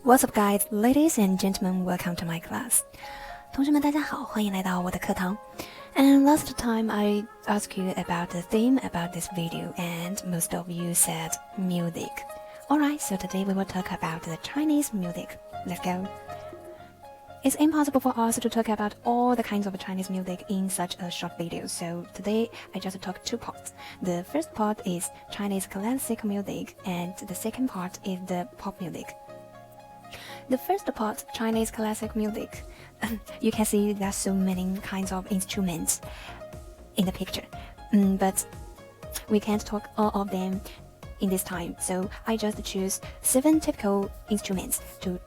What's up, guys, ladies and gentlemen? Welcome to my class. 同学们，大家好，欢迎来到我的课堂。And last time I asked you about the theme about this video, and most of you said music. Alright, so today we will talk about the Chinese music. Let's go. It's impossible for us to talk about all the kinds of Chinese music in such a short video, so today I just talk two parts. The first part is Chinese classical music, and the second part is the pop music.The first part, Chinese classic music, you can see there's so many kinds of instruments in the picture, but we can't talk all of them in this time, so I just choose 7 typical instruments to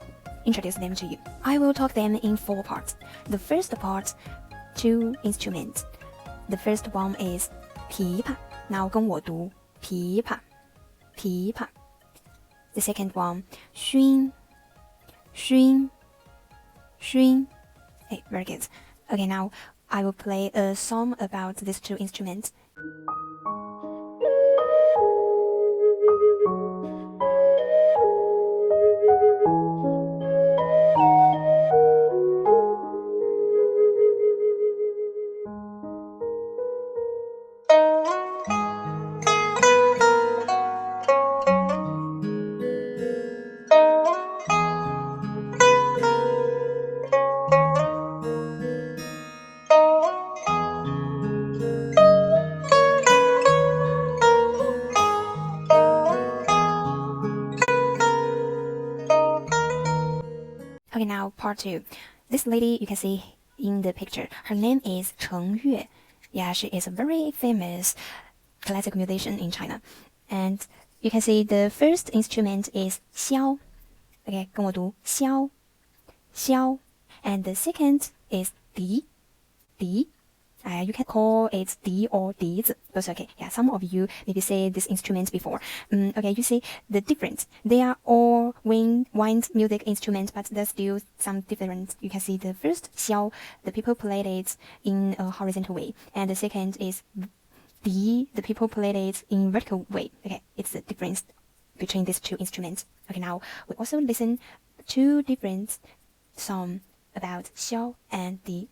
introduce them to you. I will talk them in 4 parts. The first part, 2 instruments. The first one is 琵琶. Now 跟我读琵琶, 琵琶. The second one, 埙. Hey, very good. Okay, now I will play a song about these 2 instruments. Okay, now part 2. This lady you can see in the picture, her name is Cheng Yue. Yeah, she is a very famous classical musician in China. And you can see the first instrument is xiao. Okay, 跟我读xiao, xiao. And the second is di, di. You can call it di or dizi. Both okay. Yeah, some of you maybe say this instrument before. Okay, you see the difference. They are all wind music instruments, but there's still some difference. You can see the first xiao, the people played it in a horizontal way, and the second is di, the people played it in vertical way. Okay, it's the difference between these 2 instruments. Okay, now we also listen 2 different songs about xiao and di.Okay,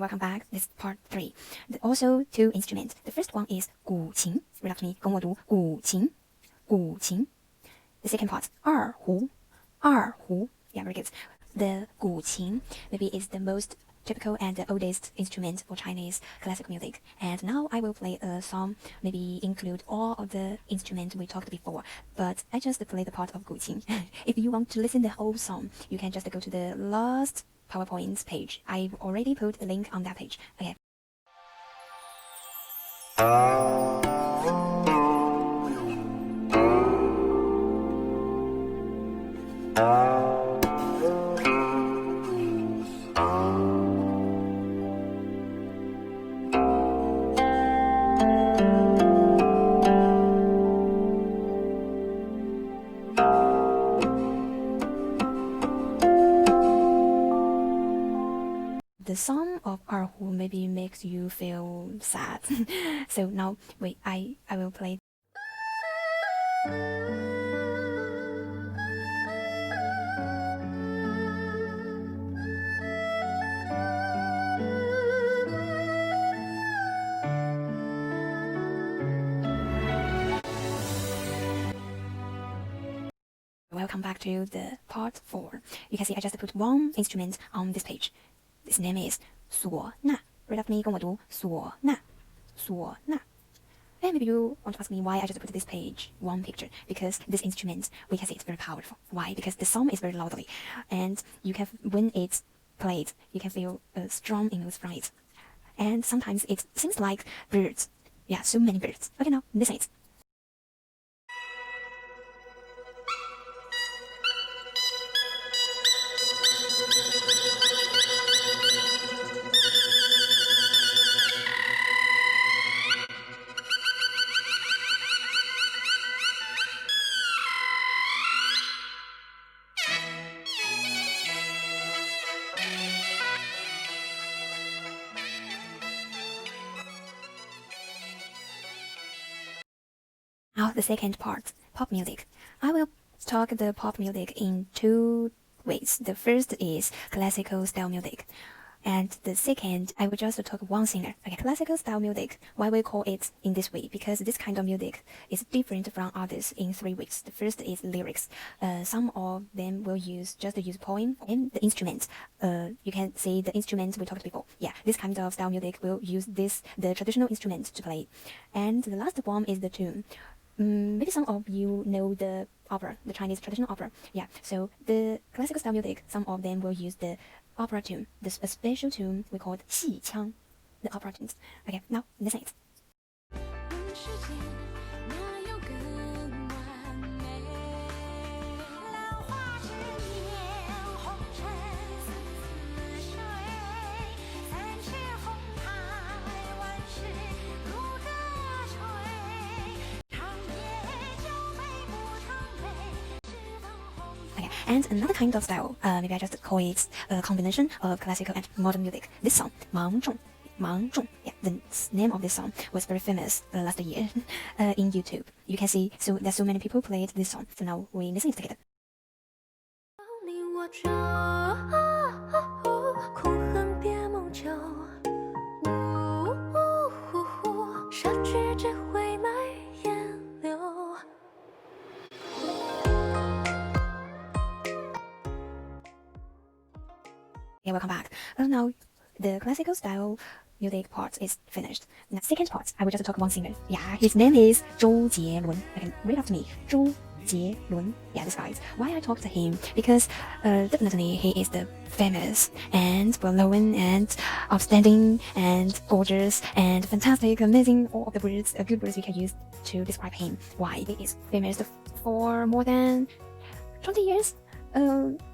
welcome back. This is part 3. Also 2 instruments. The first one is 古琴. Read after me. 跟我读古琴, 古琴. The second part, 二胡, 二胡. Yeah, very good. The 古琴maybe is the most typical and the oldest instrument for Chinese classical music. And now I will play a song, maybe include all of the instruments we talked before. But I just play the part of 古琴. If you want to listen the whole song, you can just go to the last PowerPoint page. I've already put the link on that page. Okay. The song of erhu maybe makes you feel sad. So now wait, I will play. Welcome back to the part 4. You can see I just put 1 instrument on this page. This name is 唢呐. Read after me, 跟我读唢呐, 唢呐. And maybe you want to ask me why I just put this page one picture, because this instrument, we can see it's very powerful. Why? Because the sound is very loudly, and you can, when it's played, you can feel a strong influence from it. And sometimes it seems like birds. Yeah, so many birds. Okay, now listen it. Now the second part, pop music. I will talk the pop music in two ways. The first is classical style music, and the second, I will just talk one singer. Okay, classical style music. Why we call it in this way? Because this kind of music is different from others in three ways. The first is lyrics. Some of them will just use poem and the instruments. You can see the instruments we talked before. Yeah, this kind of style music will use the traditional instruments to play. And the last one is the tune. Maybe some of you know the opera, the Chinese traditional opera. Yeah, so the classical style music, some of them will use the opera tune, a special tune we call 戏腔, the opera tunes. Okay, now listen it. And another kind of style, maybe I just call it a combination of classical and modern music. This song, 芒种, yeah, the name of this song was very famous last year in YouTube. You can see, so there's so many people played this song. So now we listen it together. Yeah, welcome back. Now, the classical style music part is finished. Now, second part, I will just talk one singer. Yeah, his name is 周杰伦. You can read after me. 周杰伦. Yeah, this guy. Why I talk to him? Because definitely he is the famous and well-known and outstanding and gorgeous and fantastic, amazing, all of the words, good words we can use to describe him. Why? He is famous for more than 20 years.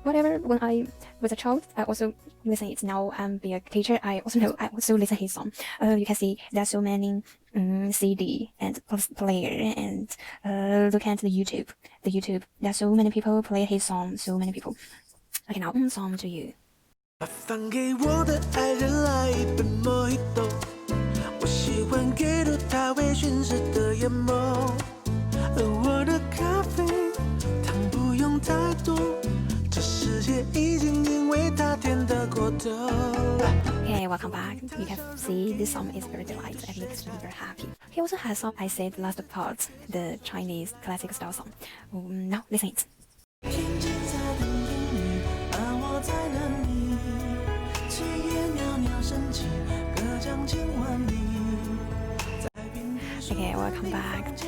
Whatever, when I was a child, I also listen it. Now I'm being a teacher, I also listen his song. You can see there's so many CD and player, and look at the YouTube. There's so many people play his song, so many people. Okay, now song to you. 放给我的爱人来一杯 Mojito， 我喜欢给了他微醺时的眼眸，而我的咖啡糖不用太多，这世界已经因为它甜得过头。 Okay, welcome back. You can see this song is very delightful and makes me very happy. He also has some I said last part, the Chinese classic style song. Now listen it. Okay, welcome back.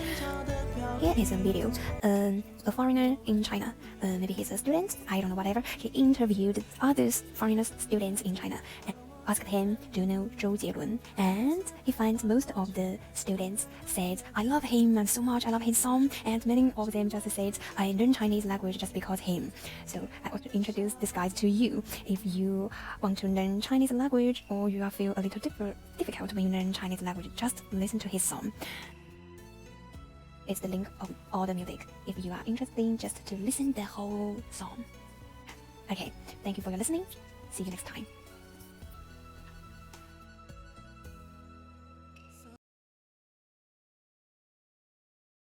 Here is a video. A foreigner in China, maybe he's a student, I don't know, whatever. He interviewed other foreigner students in China and asked him, do you know 周杰伦? And he finds most of the students said, I love him so much, I love his song. And many of them just said, I learned Chinese language just because him. So I want to introduce this guy to you. If you want to learn Chinese language, or you feel a little difficult when you learn Chinese language, just listen to his song. It's the link of all the music if you are interested just to listen the whole song. Okay, thank you for your listening. See you next time.